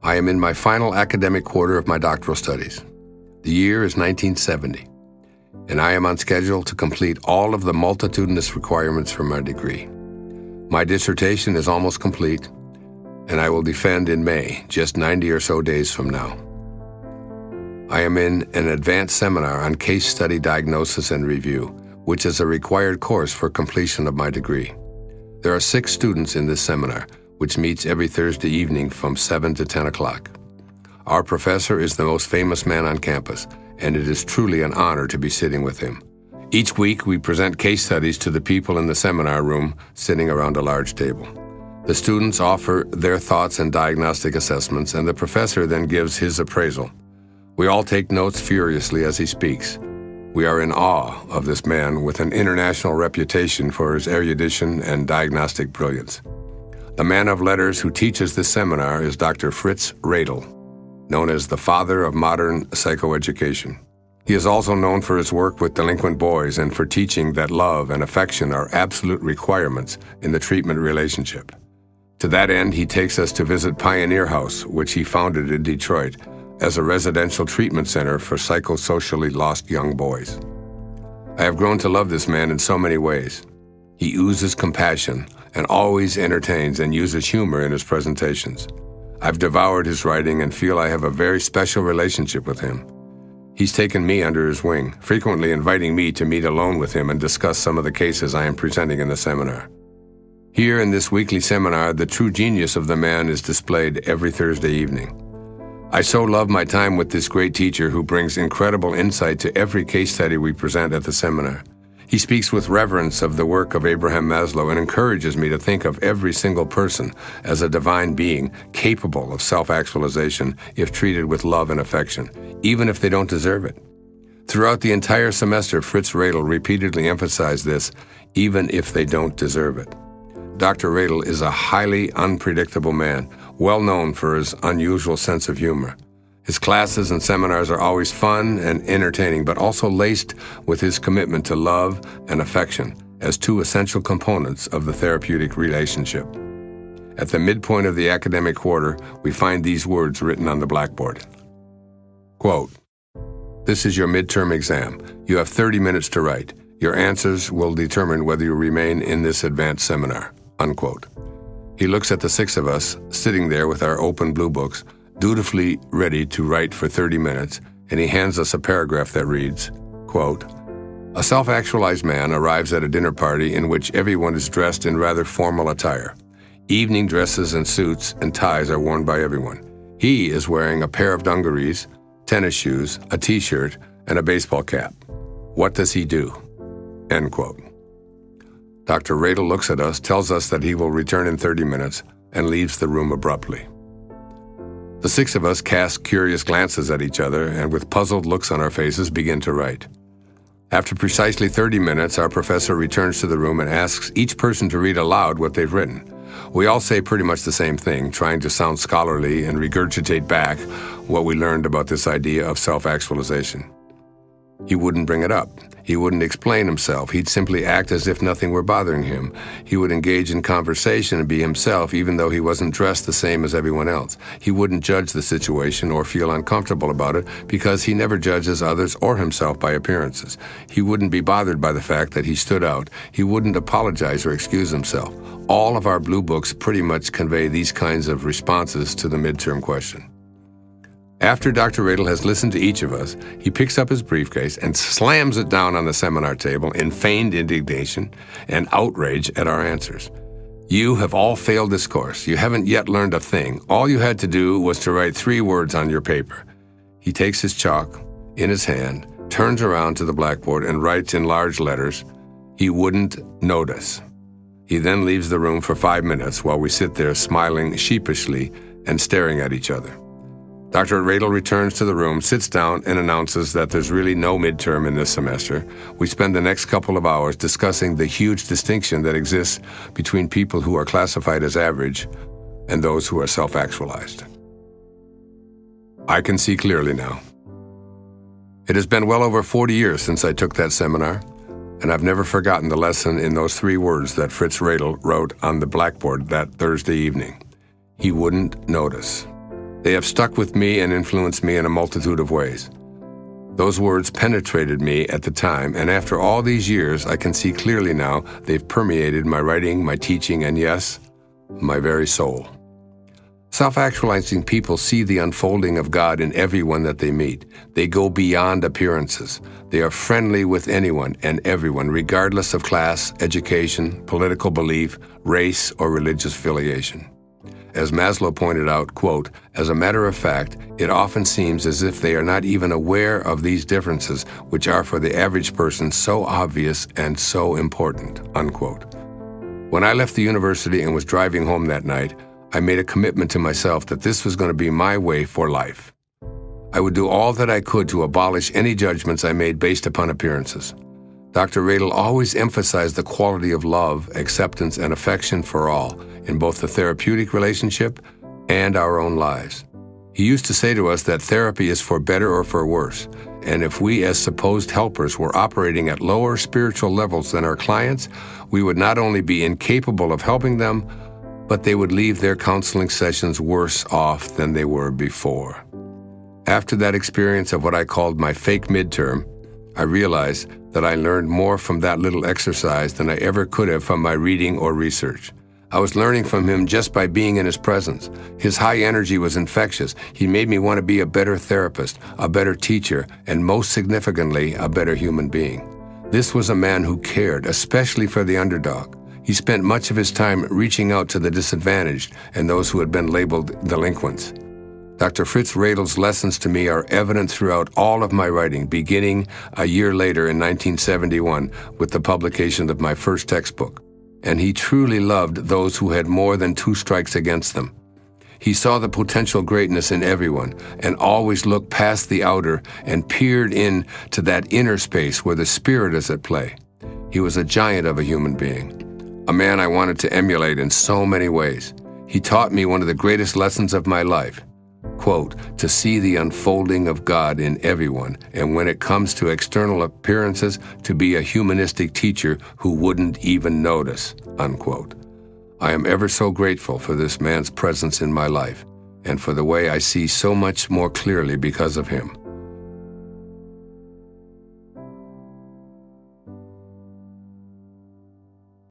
I am in my final academic quarter of my doctoral studies. The year is 1970, and I am on schedule to complete all of the multitudinous requirements for my degree. My dissertation is almost complete, and I will defend in May, just 90 or so days from now. I am in an advanced seminar on case study diagnosis and review, which is a required course for completion of my degree. There are 6 students in this seminar, which meets every Thursday evening from 7 to 10 o'clock. Our professor is the most famous man on campus, and it is truly an honor to be sitting with him. Each week, we present case studies to the people in the seminar room sitting around a large table. The students offer their thoughts and diagnostic assessments, and the professor then gives his appraisal. We all take notes furiously as he speaks. We are in awe of this man with an international reputation for his erudition and diagnostic brilliance. The man of letters who teaches this seminar is Dr. Fritz Redl, known as the father of modern psychoeducation. He is also known for his work with delinquent boys and for teaching that love and affection are absolute requirements in the treatment relationship. To that end, he takes us to visit Pioneer House, which he founded in Detroit, as a residential treatment center for psychosocially lost young boys. I have grown to love this man in so many ways. He oozes compassion and always entertains and uses humor in his presentations. I've devoured his writing and feel I have a very special relationship with him. He's taken me under his wing, frequently inviting me to meet alone with him and discuss some of the cases I am presenting in the seminar. Here in this weekly seminar, the true genius of the man is displayed every Thursday evening. I so love my time with this great teacher who brings incredible insight to every case study we present at the seminar. He speaks with reverence of the work of Abraham Maslow and encourages me to think of every single person as a divine being capable of self-actualization if treated with love and affection, even if they don't deserve it. Throughout the entire semester, Fritz Redl repeatedly emphasized this, even if they don't deserve it. Dr. Redl is a highly unpredictable man, well known for his unusual sense of humor. His classes and seminars are always fun and entertaining, but also laced with his commitment to love and affection as 2 essential components of the therapeutic relationship. At the midpoint of the academic quarter, we find these words written on the blackboard. Quote, "This is your midterm exam. You have 30 minutes to write. Your answers will determine whether you remain in this advanced seminar." Unquote. He looks at the 6 of us sitting there with our open blue books, dutifully ready to write for 30 minutes, and he hands us a paragraph that reads, quote, "A self-actualized man arrives at a dinner party in which everyone is dressed in rather formal attire. Evening dresses and suits and ties are worn by everyone. He is wearing a pair of dungarees, tennis shoes, a t-shirt, and a baseball cap. What does he do?" End quote. Dr. Redl looks at us, tells us that he will return in 30 minutes, and leaves the room abruptly. The 6 of us cast curious glances at each other and with puzzled looks on our faces begin to write. After precisely 30 minutes, our professor returns to the room and asks each person to read aloud what they've written. We all say pretty much the same thing, trying to sound scholarly and regurgitate back what we learned about this idea of self-actualization. He wouldn't bring it up. He wouldn't explain himself. He'd simply act as if nothing were bothering him. He would engage in conversation and be himself even though he wasn't dressed the same as everyone else. He wouldn't judge the situation or feel uncomfortable about it because he never judges others or himself by appearances. He wouldn't be bothered by the fact that he stood out. He wouldn't apologize or excuse himself. All of our blue books pretty much convey these kinds of responses to the midterm question. After Dr. Redl has listened to each of us, he picks up his briefcase and slams it down on the seminar table in feigned indignation and outrage at our answers. "You have all failed this course. You haven't yet learned a thing. All you had to do was to write 3 words on your paper." He takes his chalk in his hand, turns around to the blackboard and writes in large letters, "He wouldn't notice." He then leaves the room for 5 minutes while we sit there smiling sheepishly and staring at each other. Dr. Redl returns to the room, sits down, and announces that there's really no midterm in this semester. We spend the next couple of hours discussing the huge distinction that exists between people who are classified as average and those who are self-actualized. I can see clearly now. It has been well over 40 years since I took that seminar, and I've never forgotten the lesson in those 3 words that Fritz Redl wrote on the blackboard that Thursday evening. He wouldn't notice. They have stuck with me and influenced me in a multitude of ways. Those words penetrated me at the time, and after all these years, I can see clearly now they've permeated my writing, my teaching, and yes, my very soul. Self-actualizing people see the unfolding of God in everyone that they meet. They go beyond appearances. They are friendly with anyone and everyone, regardless of class, education, political belief, race, or religious affiliation. As Maslow pointed out, quote, "As a matter of fact, it often seems as if they are not even aware of these differences, which are for the average person so obvious and so important," unquote. When I left the university and was driving home that night, I made a commitment to myself that this was going to be my way for life. I would do all that I could to abolish any judgments I made based upon appearances. Dr. Redl always emphasized the quality of love, acceptance, and affection for all, in both the therapeutic relationship and our own lives. He used to say to us that therapy is for better or for worse, and if we as supposed helpers were operating at lower spiritual levels than our clients, we would not only be incapable of helping them, but they would leave their counseling sessions worse off than they were before. After that experience of what I called my fake midterm, I realized that I learned more from that little exercise than I ever could have from my reading or research. I was learning from him just by being in his presence. His high energy was infectious. He made me want to be a better therapist, a better teacher, and most significantly, a better human being. This was a man who cared, especially for the underdog. He spent much of his time reaching out to the disadvantaged and those who had been labeled delinquents. Dr. Fritz Redl's lessons to me are evident throughout all of my writing, beginning a year later in 1971 with the publication of my first textbook. And he truly loved those who had more than two strikes against them. He saw the potential greatness in everyone and always looked past the outer and peered in to that inner space where the spirit is at play. He was a giant of a human being, a man I wanted to emulate in so many ways. He taught me one of the greatest lessons of my life, quote, "to see the unfolding of God in everyone, and when it comes to external appearances, to be a humanistic teacher who wouldn't even notice," unquote. I am ever so grateful for this man's presence in my life, and for the way I see so much more clearly because of him.